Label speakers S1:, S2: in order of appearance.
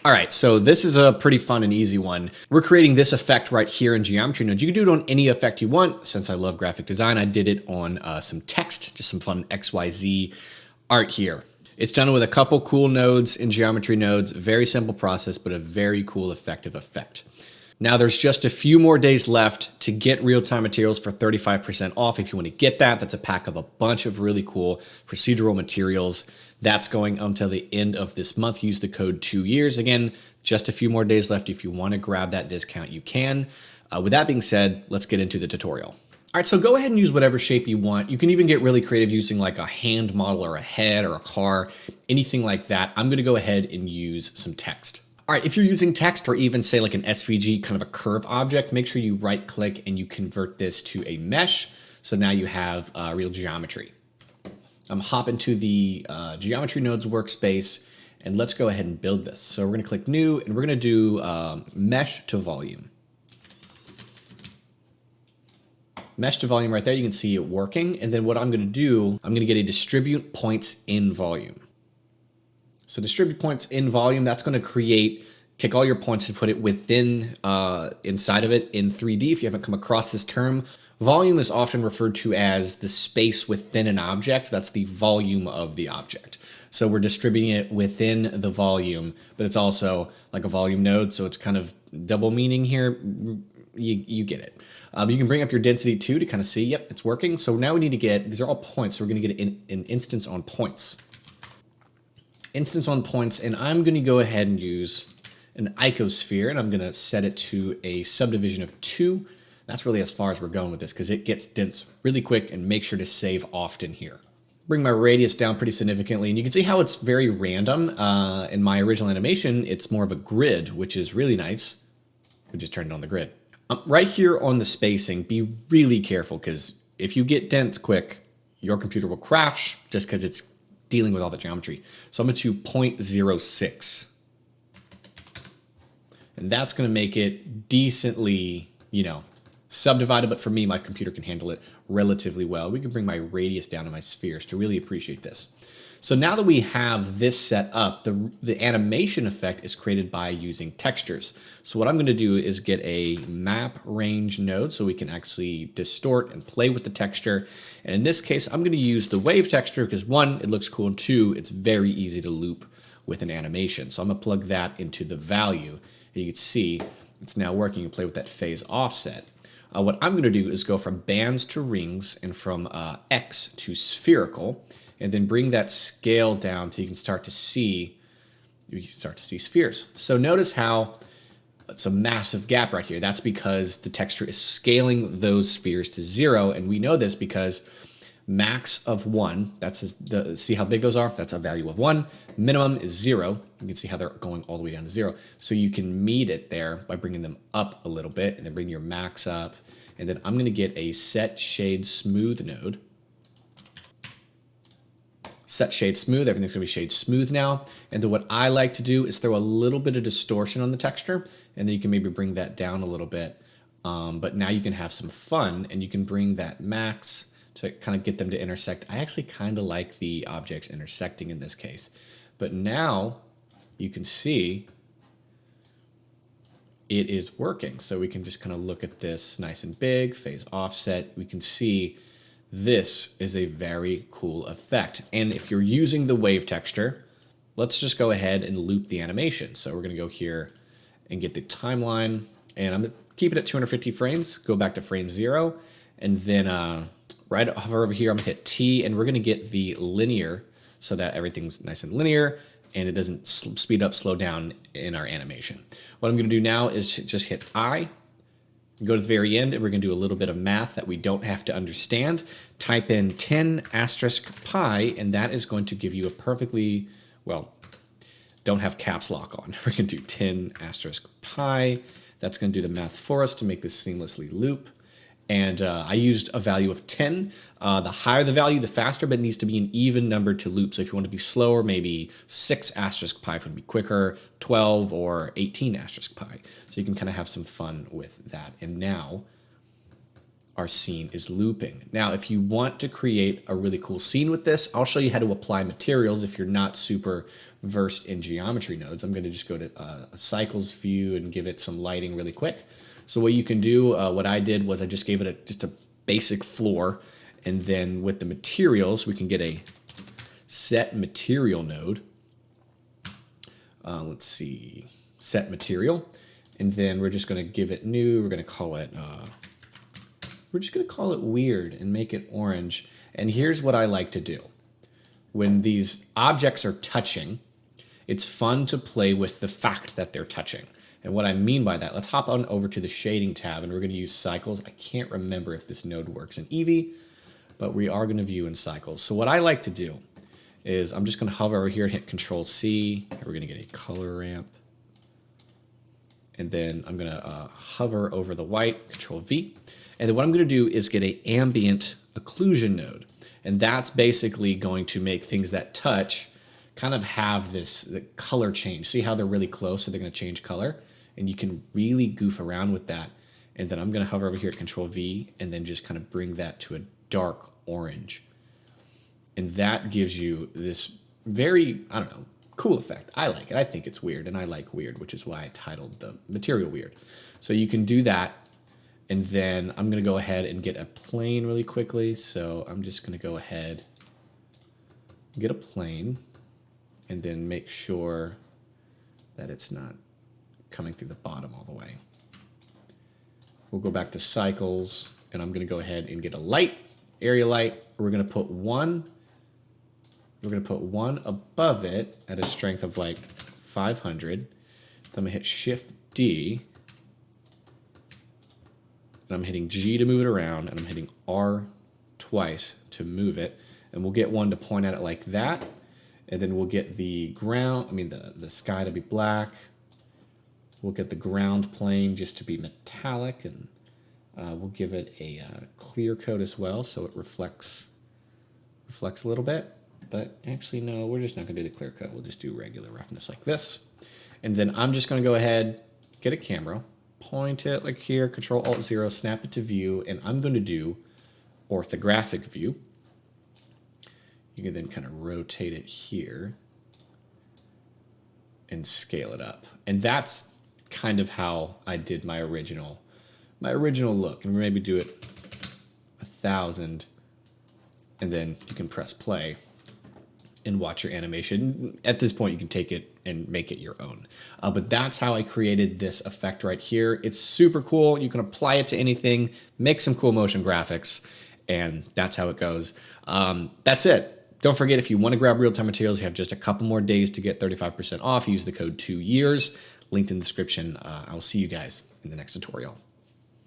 S1: All right, so this is a pretty fun and easy one. We're creating this effect right here in Geometry Nodes. You can do it on any effect you want. Since I love graphic design, I did it on some text, just some fun XYZ art here. It's done with a couple cool nodes in Geometry Nodes. Very simple process, but a very cool, effective effect. Now there's just a few more days left to get real-time materials for 35% off. If you want to get that, that's a pack of a bunch of really cool procedural materials. That's going until the end of this month. Use the code 2years. Again, just a few more days left. If you want to grab that discount, you can. With that being said, let's get into the tutorial. All right, so go ahead and use whatever shape you want. You can even get really creative using like a hand model or a head or a car, anything like that. I'm going to go ahead and use some text. All right, if you're using text or even say like an SVG, kind of a curve object, make sure you right click and you convert this to a mesh. So now you have real geometry. I'm hopping to the Geometry Nodes workspace and let's go ahead and build this. So we're going to click new and we're going to do mesh to volume. Mesh to volume right there, you can see it working. And then what I'm going to do, I'm going to get a distribute points in volume. So distribute points in volume, that's going to kick all your points and put it within, inside of it in 3D. If you haven't come across this term, volume is often referred to as the space within an object. That's the volume of the object. So we're distributing it within the volume, but it's also like a volume node. So it's kind of double meaning here. You get it. You can bring up your density too to kind of see, yep, it's working. So now we need to get, these are all points. So we're going to get an instance on points. Instance on points, and I'm going to go ahead and use an icosphere, and I'm going to set it to a subdivision of 2. That's really as far as we're going with this because it gets dense really quick, and make sure to save often here. Bring my radius down pretty significantly, and you can see how it's very random. In my original animation, it's more of a grid, which is really nice. We just turned it on the grid. Right here on the spacing, be really careful because if you get dense quick, your computer will crash just because it's dealing with all the geometry. So I'm going to 0.06. And that's going to make it decently, subdivided. But for me, my computer can handle it relatively well. We can bring my radius down to my spheres to really appreciate this. So now that we have this set up, the animation effect is created by using textures. So what I'm going to do is get a map range node so we can actually distort and play with the texture. And in this case, I'm going to use the wave texture because 1, it looks cool, and 2, it's very easy to loop with an animation. So I'm going to plug that into the value. And you can see it's now working. You can play with that phase offset. What I'm going to do is go from bands to rings and from X to spherical, and then bring that scale down till you can start to see spheres. So notice how it's a massive gap right here. That's because the texture is scaling those spheres to 0, and we know this because max of 1, see how big those are? That's a value of 1. Minimum is 0. You can see how they're going all the way down to 0. So you can meet it there by bringing them up a little bit, and then bring your max up. And then I'm going to get a set shade smooth node. Set shade smooth, everything's going to be shade smooth now. And then what I like to do is throw a little bit of distortion on the texture, and then you can maybe bring that down a little bit. But now you can have some fun, and you can bring that max to kind of get them to intersect. I actually kind of like the objects intersecting in this case. But now you can see it is working. So we can just kind of look at this nice and big, phase offset. We can see this is a very cool effect. And if you're using the wave texture, let's just go ahead and loop the animation. So we're going to go here and get the timeline, and I'm going to keep it at 250 frames, go back to frame 0, and then right over here, I'm going to hit T, and we're going to get the linear so that everything's nice and linear, and it doesn't speed up, slow down in our animation. What I'm going to do now is just hit I, go to the very end, and we're going to do a little bit of math that we don't have to understand. Type in 10 asterisk pi, and that is going to give you a perfectly, well, don't have caps lock on. We're going to do 10 asterisk pi. That's going to do the math for us to make this seamlessly loop. And I used a value of 10. The higher the value, the faster, but it needs to be an even number to loop. So if you want to be slower, maybe 6 asterisk pi would be quicker, 12 or 18 asterisk pi. So you can kind of have some fun with that. And now our scene is looping. Now, if you want to create a really cool scene with this, I'll show you how to apply materials if you're not super versed in geometry nodes. I'm going to just go to a cycles view and give it some lighting really quick. So what you can do, what I did was I just gave it just a basic floor, and then with the materials, we can get a set material node. Let's see, set material, and then we're just going to give it new. We're going to call it we're just going to call it weird and make it orange. And here's what I like to do. When these objects are touching, it's fun to play with the fact that they're touching. And what I mean by that, let's hop on over to the shading tab, and we're going to use cycles. I can't remember if this node works in Eevee, but we are going to view in cycles. So what I like to do is I'm just going to hover over here and hit Control C, and we're going to get a color ramp. And then I'm going to hover over the white, Control V. And then what I'm going to do is get an ambient occlusion node. And that's basically going to make things that touch kind of have the color change. See how they're really close, so they're going to change color? And you can really goof around with that. And then I'm going to hover over here at Control V and then just kind of bring that to a dark orange. And that gives you this very, I don't know, cool effect. I like it. I think it's weird, and I like weird, which is why I titled the material weird. So you can do that. And then I'm going to go ahead and get a plane really quickly. So I'm just going to go ahead, get a plane, and then make sure that it's not coming through the bottom all the way. We'll go back to cycles, and I'm going to go ahead and get a light, area light. We're going to put one above it at a strength of like 500. Then I'm going to hit Shift D. And I'm hitting G to move it around, and I'm hitting R twice to move it. And we'll get one to point at it like that. And then we'll get the ground, the sky to be black. We'll get the ground plane just to be metallic, and we'll give it a clear coat as well, so it reflects a little bit. But actually, no, we're just not going to do the clear coat. We'll just do regular roughness like this. And then I'm just going to go ahead, get a camera, point it like here, Control-Alt-0, snap it to view, and I'm going to do orthographic view. You can then kind of rotate it here and scale it up. And that's kind of how I did my original look. And maybe do it 1,000, and then you can press play and watch your animation. At this point, you can take it and make it your own. But that's how I created this effect right here. It's super cool. You can apply it to anything, make some cool motion graphics, and that's how it goes. That's it. Don't forget, if you want to grab real-time materials, you have just a couple more days to get 35% off. Use the code 2YEARS, linked in the description. I'll see you guys in the next tutorial.